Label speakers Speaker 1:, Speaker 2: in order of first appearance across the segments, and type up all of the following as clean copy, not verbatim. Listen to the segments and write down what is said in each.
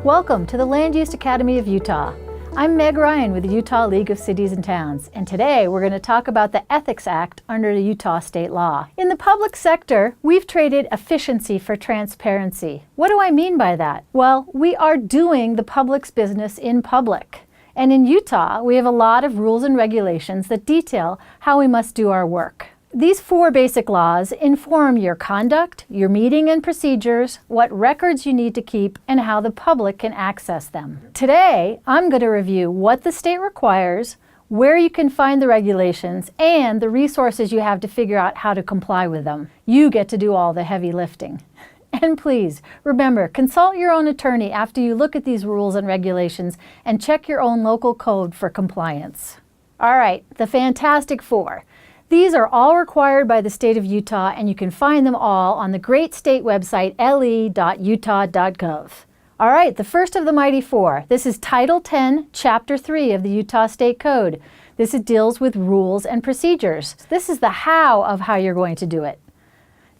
Speaker 1: Welcome to the Land Use Academy of Utah. I'm Meg Ryan with the Utah League of Cities and Towns, and today we're going to talk about the Ethics Act under the Utah state law. In the public sector, we've traded efficiency for transparency. What do I mean by that? Well, we are doing the public's business in public. And in Utah, we have a lot of rules and regulations that detail how we must do our work. These 4 basic laws inform your conduct, your meeting and procedures, what records you need to keep, and how the public can access them. Today, I'm going to review what the state requires, where you can find the regulations, and the resources you have to figure out how to comply with them. You get to do all the heavy lifting. And please, remember, consult your own attorney after you look at these rules and regulations and check your own local code for compliance. All right, the Fantastic 4. These are all required by the state of Utah, and you can find them all on the great state website, le.utah.gov. All right, the first of the mighty 4. This is Title 10, Chapter 3 of the Utah State Code. This deals with rules and procedures. This is the how of how you're going to do it.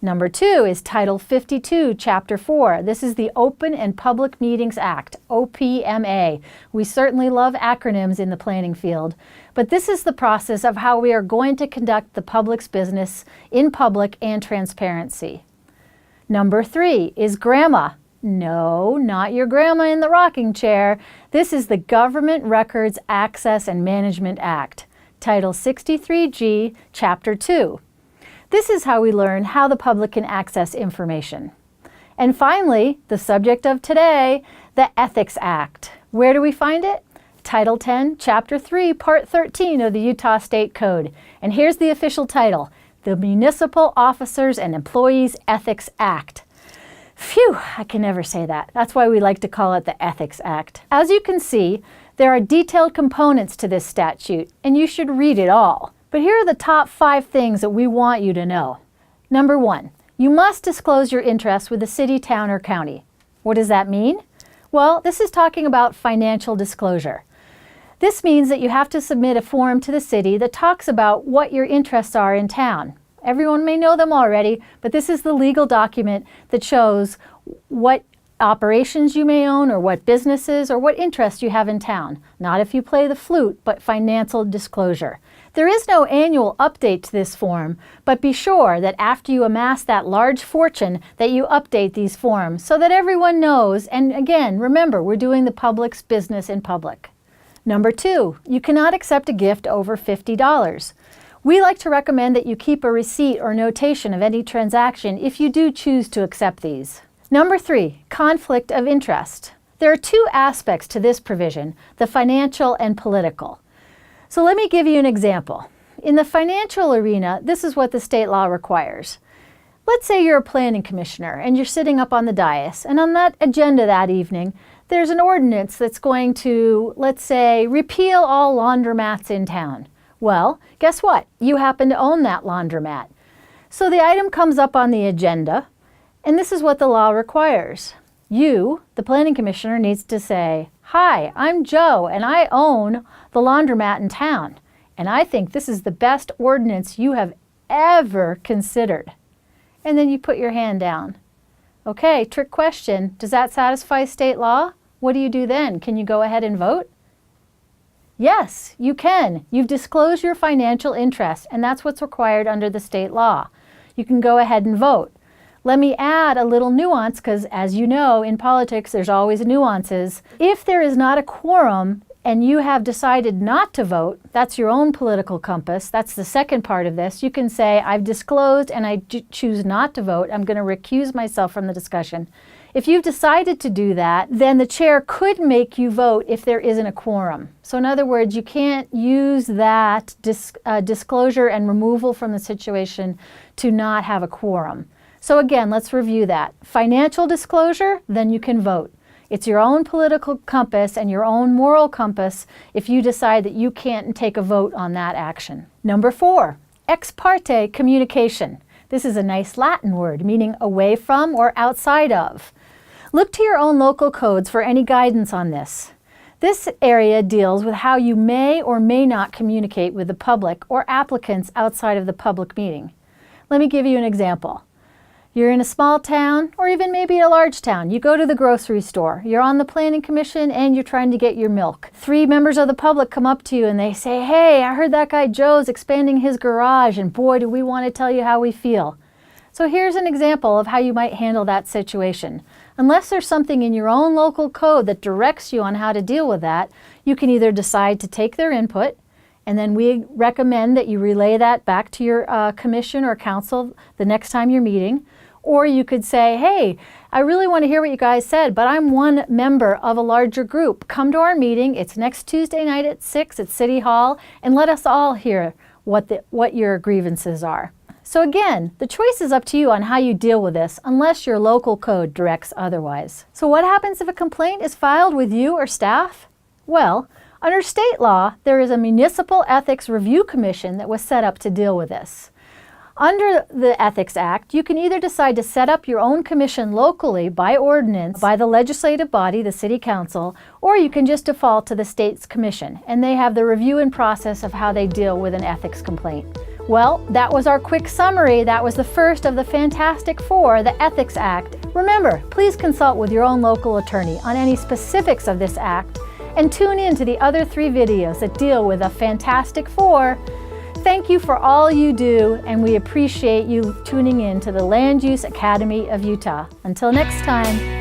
Speaker 1: Number 2 is Title 52, Chapter 4. This is the Open and Public Meetings Act, OPMA. We certainly love acronyms in the planning field, but this is the process of how we are going to conduct the public's business in public and transparency. Number 3 is GRAMA. No, not your grandma in the rocking chair. This is the Government Records Access and Management Act, Title 63G, Chapter 2. This is how we learn how the public can access information. And finally, the subject of today, the Ethics Act. Where do we find it? Title 10, Chapter 3, Part 13 of the Utah State Code. And here's the official title, the Municipal Officers and Employees Ethics Act. Phew, I can never say that. That's why we like to call it the Ethics Act. As you can see, there are detailed components to this statute, and you should read it all. But here are the top 5 things that we want you to know. Number 1, you must disclose your interests with the city, town, or county. What does that mean? Well, this is talking about financial disclosure. This means that you have to submit a form to the city that talks about what your interests are in town. Everyone may know them already, but this is the legal document that shows what operations you may own or what businesses or what interests you have in town. Not if you play the flute, but financial disclosure. There is no annual update to this form, but be sure that after you amass that large fortune that you update these forms so that everyone knows, and again, remember, we're doing the public's business in public. Number 2, you cannot accept a gift over $50. We like to recommend that you keep a receipt or notation of any transaction if you do choose to accept these. Number 3, conflict of interest. There are 2 aspects to this provision, the financial and political. So let me give you an example. In the financial arena, this is what the state law requires. Let's say you're a planning commissioner and you're sitting up on the dais, and on that agenda that evening, there's an ordinance that's going to, let's say, repeal all laundromats in town. Well, guess what? You happen to own that laundromat. So the item comes up on the agenda, and this is what the law requires. You, the planning commissioner, needs to say, "Hi, I'm Joe, and I own the laundromat in town, and I think this is the best ordinance you have ever considered." And then you put your hand down. Okay, trick question. Does that satisfy state law? What do you do then? Can you go ahead and vote? Yes, you can. You've disclosed your financial interest, and that's what's required under the state law. You can go ahead and vote. Let me add a little nuance, because as you know, in politics, there's always nuances. If there is not a quorum and you have decided not to vote, that's your own political compass. That's the second part of this. You can say, I've disclosed and I choose not to vote. I'm going to recuse myself from the discussion. If you've decided to do that, then the chair could make you vote if there isn't a quorum. So in other words, you can't use that disclosure and removal from the situation to not have a quorum. So again, let's review that. Financial disclosure, then you can vote. It's your own political compass and your own moral compass if you decide that you can't take a vote on that action. Number 4, ex parte communication. This is a nice Latin word meaning away from or outside of. Look to your own local codes for any guidance on this. This area deals with how you may or may not communicate with the public or applicants outside of the public meeting. Let me give you an example. You're in a small town, or even maybe a large town. You go to the grocery store. You're on the planning commission and you're trying to get your milk. 3 members of the public come up to you and they say, "Hey, I heard that guy Joe's expanding his garage, and boy, do we want to tell you how we feel." So here's an example of how you might handle that situation. Unless there's something in your own local code that directs you on how to deal with that, you can either decide to take their input, and then we recommend that you relay that back to your commission or council the next time you're meeting. Or you could say, "Hey, I really want to hear what you guys said, but I'm one member of a larger group. Come to our meeting. It's next Tuesday night at 6 at City Hall, and let us all hear what your grievances are." So again, the choice is up to you on how you deal with this, unless your local code directs otherwise. So what happens if a complaint is filed with you or staff? Well, under state law, there is a Municipal Ethics Review Commission that was set up to deal with this. Under the Ethics Act, you can either decide to set up your own commission locally by ordinance by the legislative body, the City Council, or you can just default to the state's commission, and they have the review and process of how they deal with an ethics complaint. Well, that was our quick summary. That was the first of the Fantastic Four, the Ethics Act. Remember, please consult with your own local attorney on any specifics of this act, and tune in to the other 3 videos that deal with the Fantastic Four. Thank you for all you do, and we appreciate you tuning in to the Land Use Academy of Utah. Until next time.